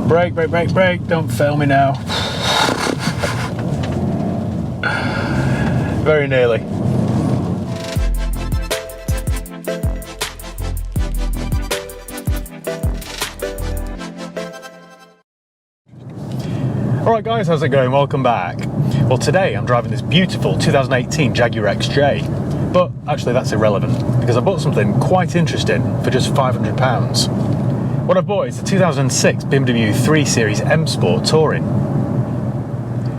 Brake, brake, brake, brake. Don't fail me now. Very nearly. Alright guys, how's it going? Welcome back. Well, today I'm driving this beautiful 2018 Jaguar XJ, but actually that's irrelevant because I bought something quite interesting for just £500. What I bought is the 2006 BMW 3 Series M Sport Touring.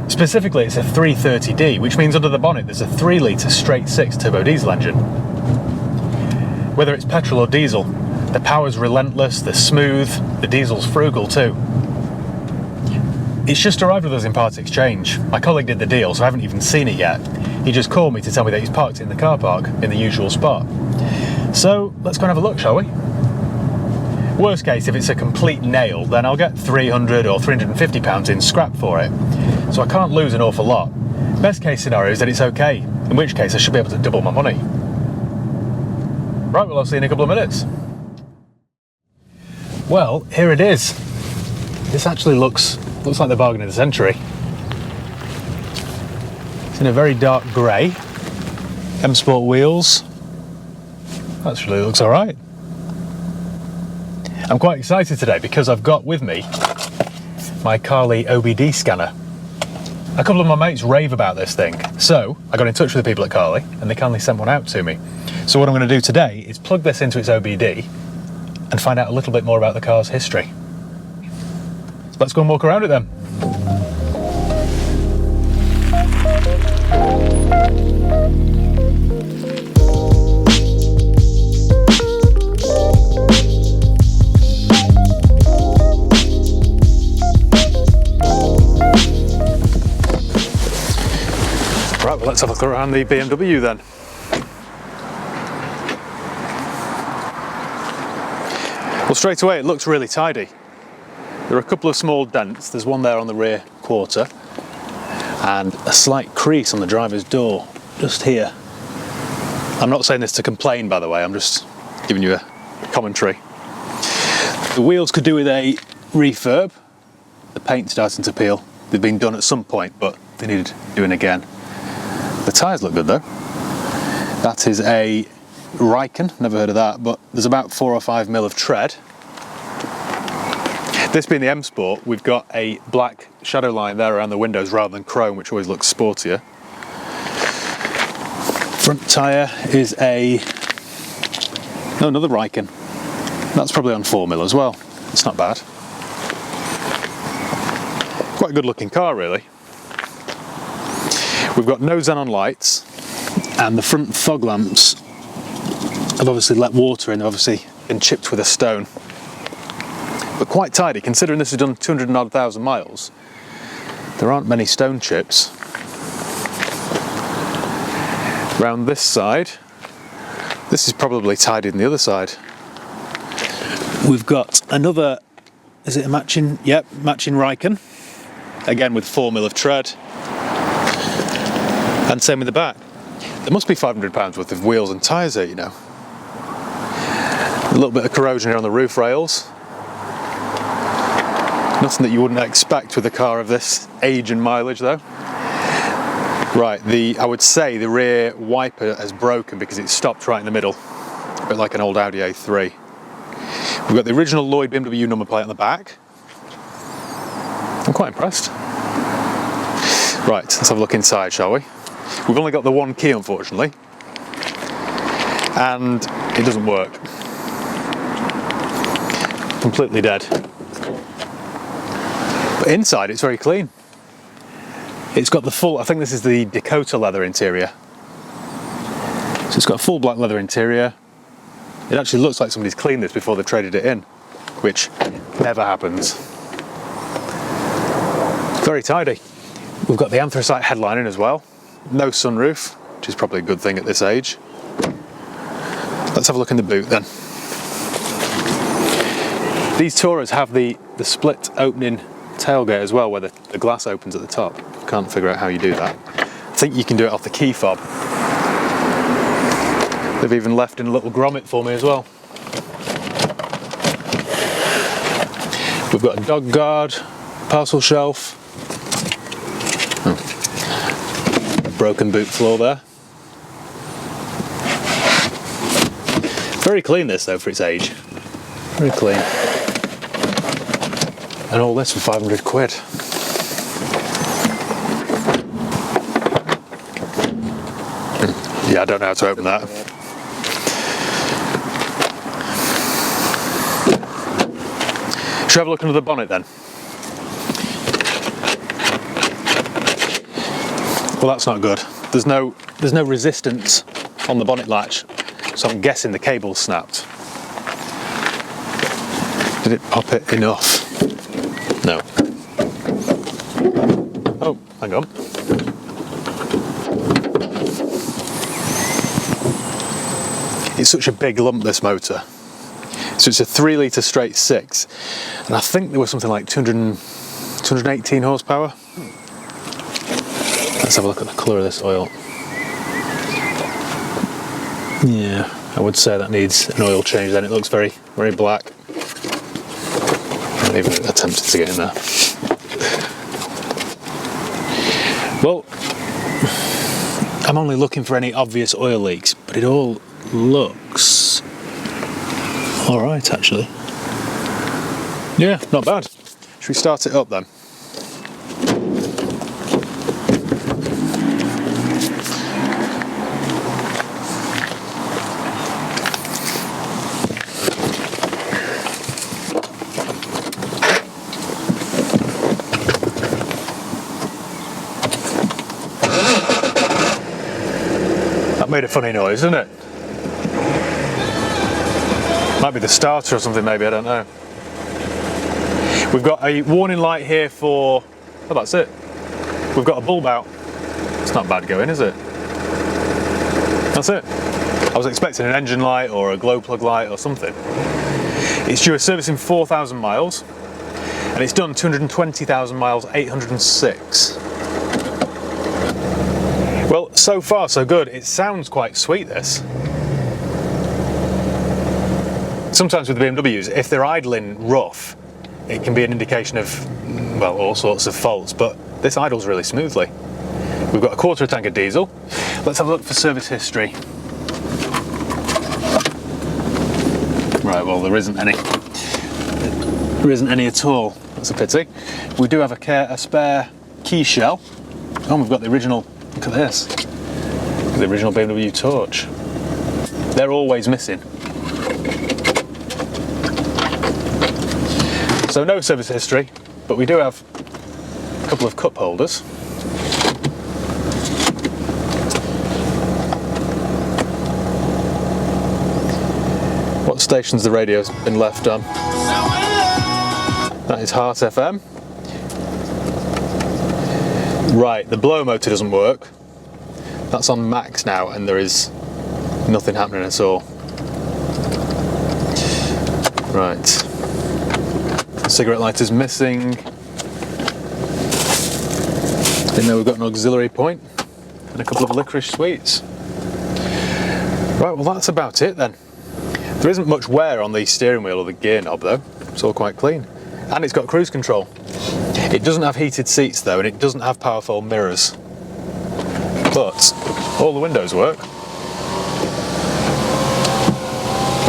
Specifically, it's a 330D, which means under the bonnet there's a 3-litre straight-six turbo diesel engine. Whether it's petrol or diesel, the power's relentless, they're smooth, the diesel's frugal too. It's just arrived with us in part exchange. My colleague did the deal, so I haven't even seen it yet. He just called me to tell me that he's parked it in the car park in the usual spot. So let's go and have a look, shall we? Worst case, if it's a complete nail, then I'll get £300 or £350 in scrap for it. So I can't lose an awful lot. Best case scenario is that it's okay, in which case I should be able to double my money. Right, well, I'll see you in a couple of minutes. Well, here it is. This actually looks like the bargain of the century. It's in a very dark grey. M Sport wheels. Actually, it looks all right. I'm quite excited today because I've got with me my Carly OBD scanner. A couple of my mates rave about this thing, so I got in touch with the people at Carly and they kindly sent one out to me. So what I'm going to do today is plug this into its OBD and find out a little bit more about the car's history. Let's go and walk around it then. Right, well, let's have a look around the BMW then. Well, straight away it looks really tidy. There are a couple of small dents. There's one there on the rear quarter and a slight crease on the driver's door, just here. I'm not saying this to complain, by the way, I'm just giving you a commentary. The wheels could do with a refurb. The paint's starting to peel. They've been done at some point, but they needed doing again. The tyres look good though. That is a Riken, never heard of that, but there's about 4 or 5 mil of tread. This being the M Sport, we've got a black shadow line there around the windows rather than chrome, which always looks sportier. Front tyre is another Riken. That's probably on 4 mil as well. It's not bad. Quite a good looking car, really. We've got no xenon lights, and the front fog lamps have obviously let water in. They've obviously been chipped with a stone. But quite tidy, considering this has done 200,000 miles. There aren't many stone chips. Round this side, this is probably tidier than the other side. We've got another, is it a matching? Yep, matching Riken. Again with 4 mil of tread. And same with the back. There must be £500 worth of wheels and tyres here, you know. A little bit of corrosion here on the roof rails. Nothing that you wouldn't expect with a car of this age and mileage though. Right, I would say the rear wiper has broken because it stopped right in the middle. A bit like an old Audi A3. We've got the original Lloyd BMW number plate on the back. I'm quite impressed. Right, let's have a look inside, shall we? We've only got the one key, unfortunately. And it doesn't work. Completely dead. But inside it's very clean. It's got the full, I think this is the Dakota leather interior. So it's got a full black leather interior. It actually looks like somebody's cleaned this before they traded it in, which never happens. Very tidy. We've got the anthracite headlining as well. No sunroof, which is probably a good thing at this age. Let's have a look in the boot then. These Tourers have the split opening tailgate as well, where the glass opens at the top. Can't figure out how you do that. I think you can do it off the key fob. They've even left in a little grommet for me as well. We've got a dog guard, parcel shelf, broken boot floor there. Very clean this though for its age. Very clean. And all this for 500 quid. Yeah, I don't know how to open that. Should we have a look under the bonnet then? Well, that's not good. There's no resistance on the bonnet latch, so I'm guessing the cable's snapped. Did it pop it enough? No. Oh, hang on. It's such a big lump, this motor. So it's a 3 litre straight 6, and I think there was something like 218 horsepower. Let's have a look at the colour of this oil. Yeah, I would say that needs an oil change then. It looks very, very black. I'm even attempted to get in there. Well, I'm only looking for any obvious oil leaks, but it all looks alright actually. Yeah, not bad. Should we start it up then? That made a funny noise, didn't it? Might be the starter or something, maybe, I don't know. We've got a warning light here for... oh, that's it. We've got a bulb out. It's not bad going, is it? That's it. I was expecting an engine light or a glow plug light or something. It's due a service in 4,000 miles, and it's done 220,000 miles, 806. Well, so far so good. It sounds quite sweet, this. Sometimes with the BMWs, if they're idling rough, it can be an indication of, well, all sorts of faults, but this idles really smoothly. We've got a quarter of a tank of diesel. Let's have a look for service history. Right, well, there isn't any. There isn't any at all. That's a pity. We do have a spare key shell. Oh, we've got the original, look at this. The original BMW torch. They're always missing. So no service history, but we do have a couple of cup holders. What station's the radio's been left on? That is Heart FM. Right, the blower motor doesn't work. That's on max now, and there is nothing happening at all. Right. Cigarette lighter's missing. Didn't know we've got an auxiliary point and a couple of licorice sweets. Right, well that's about it then. There isn't much wear on the steering wheel or the gear knob though. It's all quite clean. And it's got cruise control. It doesn't have heated seats though, and it doesn't have powerful mirrors. But all the windows work.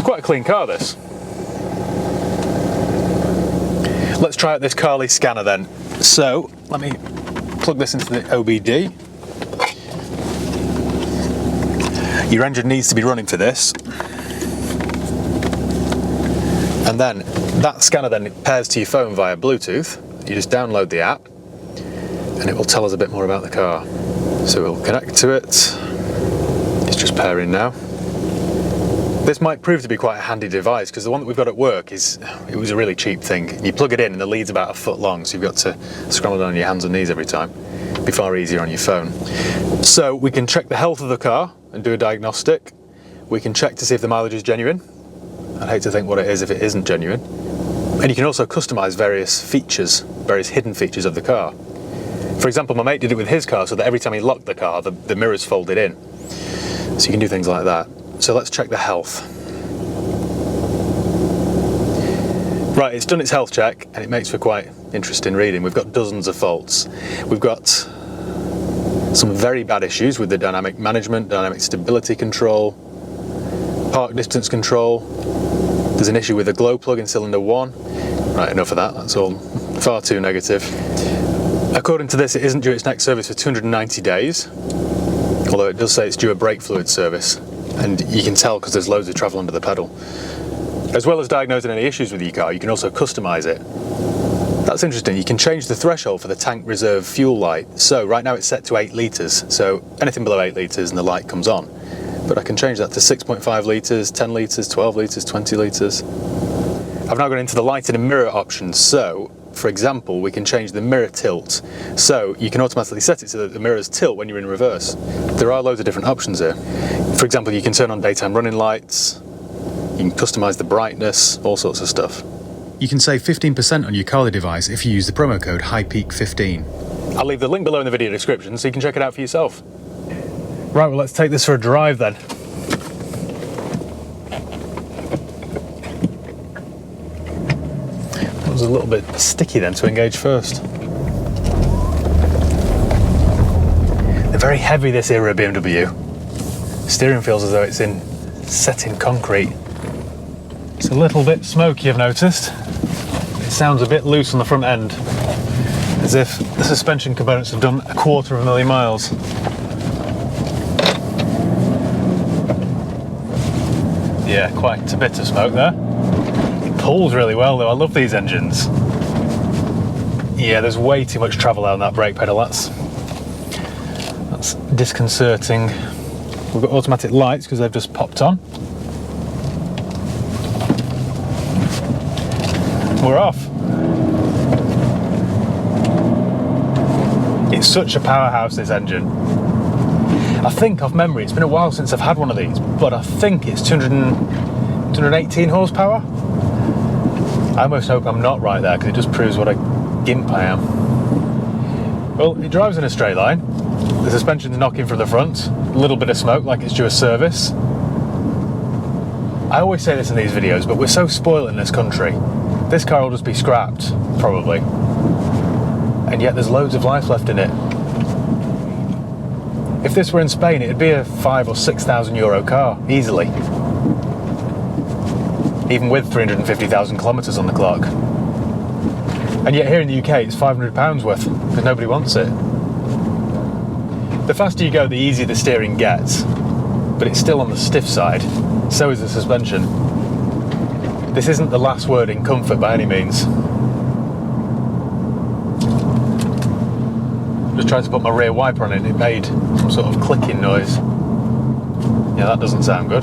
Quite a clean car, this. Let's try out this Carly scanner then. So, let me plug this into the OBD. Your engine needs to be running for this. And then, that scanner then pairs to your phone via Bluetooth. You just download the app, and it will tell us a bit more about the car. So we'll connect to it. It's just pairing now. This might prove to be quite a handy device, because the one that we've got at work it was a really cheap thing. You plug it in and the lead's about 1 foot long, so you've got to scramble down on your hands and knees every time. It'd be far easier on your phone. So we can check the health of the car and do a diagnostic. We can check to see if the mileage is genuine. I'd hate to think what it is if it isn't genuine. And you can also customise various features, various hidden features of the car. For example, my mate did it with his car so that every time he locked the car, the mirrors folded in. So you can do things like that. So let's check the health. Right, it's done its health check and it makes for quite interesting reading. We've got dozens of faults. We've got some very bad issues with the dynamic management, dynamic stability control, park distance control. There's an issue with the glow plug in cylinder 1. Right, enough of that, that's all far too negative. According to this, it isn't due its next service for 290 days, although it does say it's due a brake fluid service, and you can tell because there's loads of travel under the pedal. As well as diagnosing any issues with your car, you can also customise it. That's interesting, you can change the threshold for the tank reserve fuel light. So right now it's set to 8 litres, so anything below 8 litres and the light comes on. But I can change that to 6.5 litres, 10 litres, 12 litres, 20 litres. I've now gone into the lighting and mirror options, so for example we can change the mirror tilt. So you can automatically set it so that the mirrors tilt when you're in reverse. There are loads of different options here. For example, you can turn on daytime running lights, you can customise the brightness, all sorts of stuff. You can save 15% on your Carly device if you use the promo code HIGHPEAK15. I'll leave the link below in the video description so you can check it out for yourself. Right, well let's take this for a drive then. It was a little bit sticky then to engage first. They're very heavy, this era BMW. Steering feels as though it's set in concrete. It's a little bit smoky, I've noticed. It sounds a bit loose on the front end, as if the suspension components have done 250,000 miles. Yeah, quite a bit of smoke there. It pulls really well though, I love these engines. Yeah, there's way too much travel out on that brake pedal, that's disconcerting. We've got automatic lights because they've just popped on. We're off. It's such a powerhouse, this engine. I think off memory, it's been a while since I've had one of these, but I think it's 218 horsepower. I almost hope I'm not right there because it just proves what a gimp I am. Well, it drives in a straight line. The suspension's knocking from the front. A little bit of smoke like it's due a service. I always say this in these videos, but we're so spoiled in this country. This car will just be scrapped, probably. And yet there's loads of life left in it. If this were in Spain, it'd be a 5,000 or 6,000 euro car, easily. Even with 350,000 kilometres on the clock. And yet here in the UK, it's £500 worth, because nobody wants it. The faster you go, the easier the steering gets, but it's still on the stiff side. So is the suspension. This isn't the last word in comfort by any means. Just tried to put my rear wiper on it, it made some sort of clicking noise. Yeah, that doesn't sound good.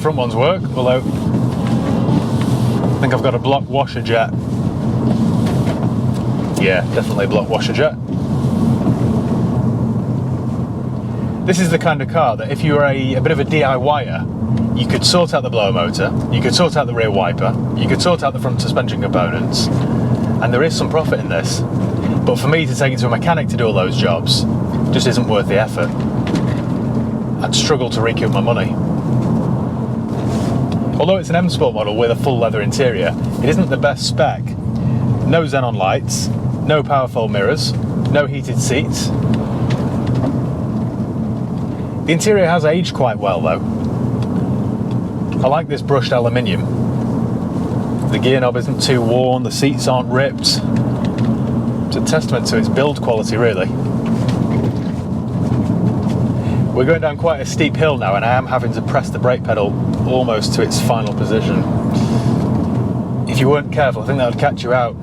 Front ones work, although I think I've got a block washer jet. Yeah, definitely a block washer jet. This is the kind of car that if you were a bit of a DIYer, you could sort out the blower motor, you could sort out the rear wiper, you could sort out the front suspension components, and there is some profit in this. But for me to take it to a mechanic to do all those jobs just isn't worth the effort. I'd struggle to recoup my money. Although it's an M Sport model with a full leather interior, it isn't the best spec. No xenon lights, no power fold mirrors, no heated seats. The interior has aged quite well though. I like this brushed aluminium. The gear knob isn't too worn, the seats aren't ripped. It's a testament to its build quality, really. We're going down quite a steep hill now and I am having to press the brake pedal almost to its final position. If you weren't careful, I think that would catch you out.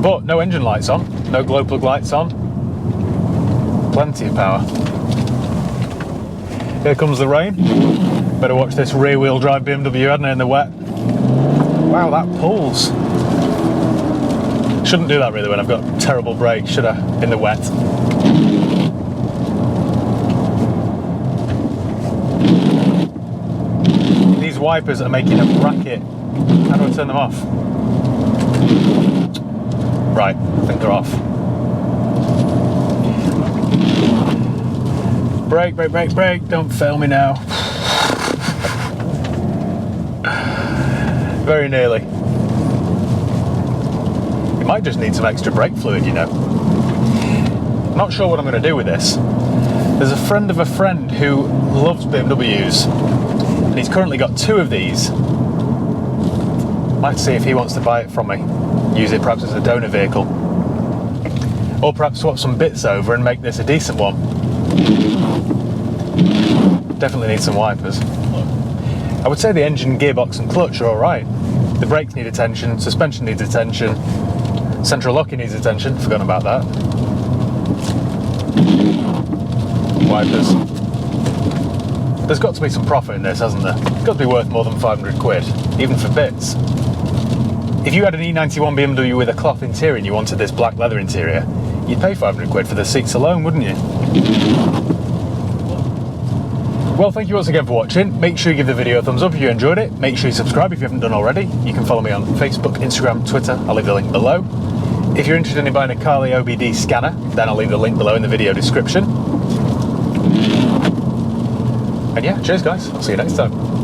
But no engine lights on, no glow plug lights on. Plenty of power. Here comes the rain. Better watch this rear wheel drive BMW, hadn't it, in the wet. Wow, that pulls. Shouldn't do that really when I've got terrible brakes, should I, in the wet. These wipers are making a racket. How do I turn them off? Right, I think they're off. Brake, brake, brake, brake, don't fail me now. very nearly. It might just need some extra brake fluid, you know. Not sure what I'm going to do with this. There's a friend of a friend who loves BMWs, and he's currently got 2 of these. Might see if he wants to buy it from me, use it perhaps as a donor vehicle, or perhaps swap some bits over and make this a decent one. Definitely need some wipers. I would say the engine, gearbox and clutch are alright. The brakes need attention, suspension needs attention, central locking needs attention, forgotten about that. Wipers. There's got to be some profit in this, hasn't there? It's got to be worth more than 500 quid, even for bits. If you had an E91 BMW with a cloth interior and you wanted this black leather interior, you'd pay 500 quid for the seats alone, wouldn't you? Well, thank you once again for watching. Make sure you give the video a thumbs up if you enjoyed it. Make sure you subscribe if you haven't done already. You can follow me on Facebook, Instagram, Twitter. I'll leave the link below. If you're interested in buying a Carly OBD scanner, then I'll leave the link below in the video description. And yeah, cheers guys. I'll see you next time.